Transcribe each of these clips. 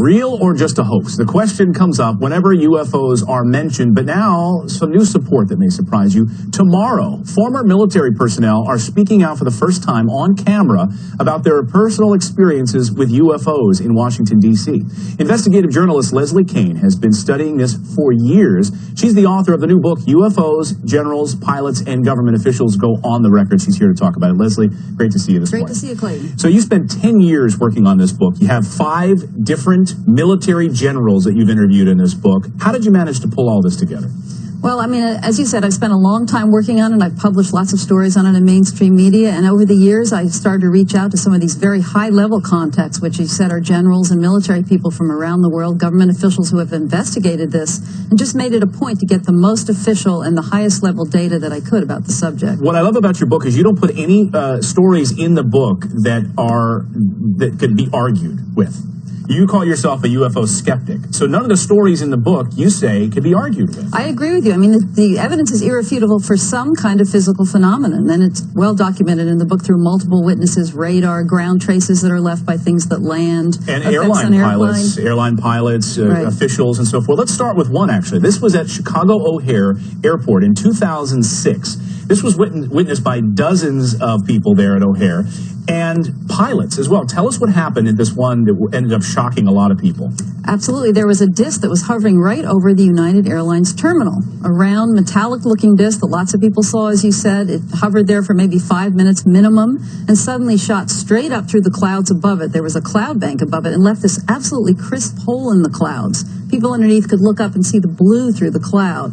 Real or just a hoax? The question comes up whenever UFOs are mentioned, but now some new support that may surprise you. Tomorrow, former military personnel are speaking out for the first time on camera about their personal experiences with UFOs in Washington, D.C. Investigative journalist Leslie Kane has been studying this for years. She's the author of the new book, UFOs, Generals, Pilots, and Government Officials Go on the Record. She's here to talk about it. Leslie, great to see you this morning. Great to see you, Clayton. So you spent 10 years working on this book. You have 5 different military generals that you've interviewed in this book. How did you manage to pull all this together? Well, I mean, as you said, I've spent a long time working on it. I've published lots of stories on it in mainstream media. And over the years, I started to reach out to some of these very high-level contacts, which you said are generals and military people from around the world, government officials who have investigated this, and just made it a point to get the most official and the highest level data that I could about the subject. What I love about your book is you don't put any stories in the book that could be argued with. You call yourself a UFO skeptic. So none of the stories in the book, you say, could be argued with. I agree with you. I mean, the evidence is irrefutable for some kind of physical phenomenon, and it's well documented in the book through multiple witnesses, radar, ground traces that are left by things that land. And airline pilots, right. Officials, and so forth. Let's start with one, actually. This was at Chicago O'Hare Airport in 2006. This was witnessed by dozens of people there at O'Hare and pilots as well. Tell us what happened in this one that ended up shocking a lot of people. Absolutely. There was a disc that was hovering right over the United Airlines terminal, a round, metallic-looking disc that lots of people saw, as you said. It hovered there for maybe 5 minutes minimum and suddenly shot straight up through the clouds above it. There was a cloud bank above it and left this absolutely crisp hole in the clouds. People underneath could look up and see the blue through the cloud.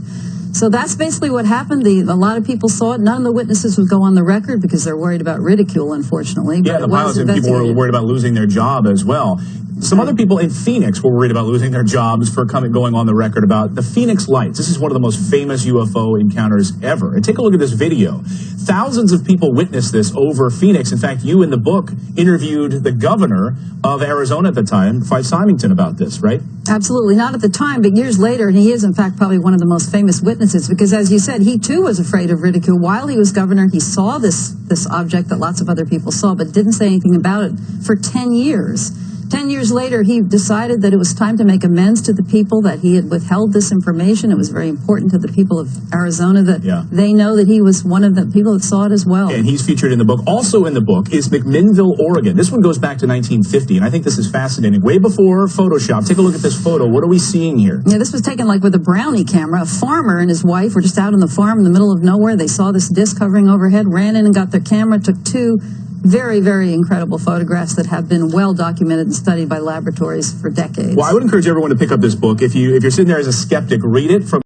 So that's basically what happened. A lot of people saw it. None of the witnesses would go on the record because they're worried about ridicule, unfortunately. Yeah, the pilots and people were worried about losing their job as well. Some other people in Phoenix were worried about losing their jobs for going on the record about the Phoenix Lights. This is one of the most famous UFO encounters ever. And take a look at this video. Thousands of people witnessed this over Phoenix. In fact, you in the book interviewed the governor of Arizona at the time, Fife Symington, about this, right? Absolutely. Not at the time, but years later. And he is, in fact, probably one of the most famous witnesses because, as you said, he too was afraid of ridicule. While he was governor, he saw this object that lots of other people saw, but didn't say anything about it for 10 years. 10 years later, he decided that it was time to make amends to the people that he had withheld this information. It was very important to the people of Arizona that they know that he was one of the people that saw it as well. And he's featured in the book. Also in the book is McMinnville, Oregon. This one goes back to 1950, and I think this is fascinating. Way before Photoshop. Take a look at this photo. What are we seeing here? Yeah, this was taken like with a brownie camera. A farmer and his wife were just out on the farm in the middle of nowhere. They saw this disc hovering overhead, ran in and got their camera, took 2 very, very incredible photographs that have been well documented and studied by laboratories for decades. Well, I would encourage everyone to pick up this book. If you're sitting there as a skeptic, read it from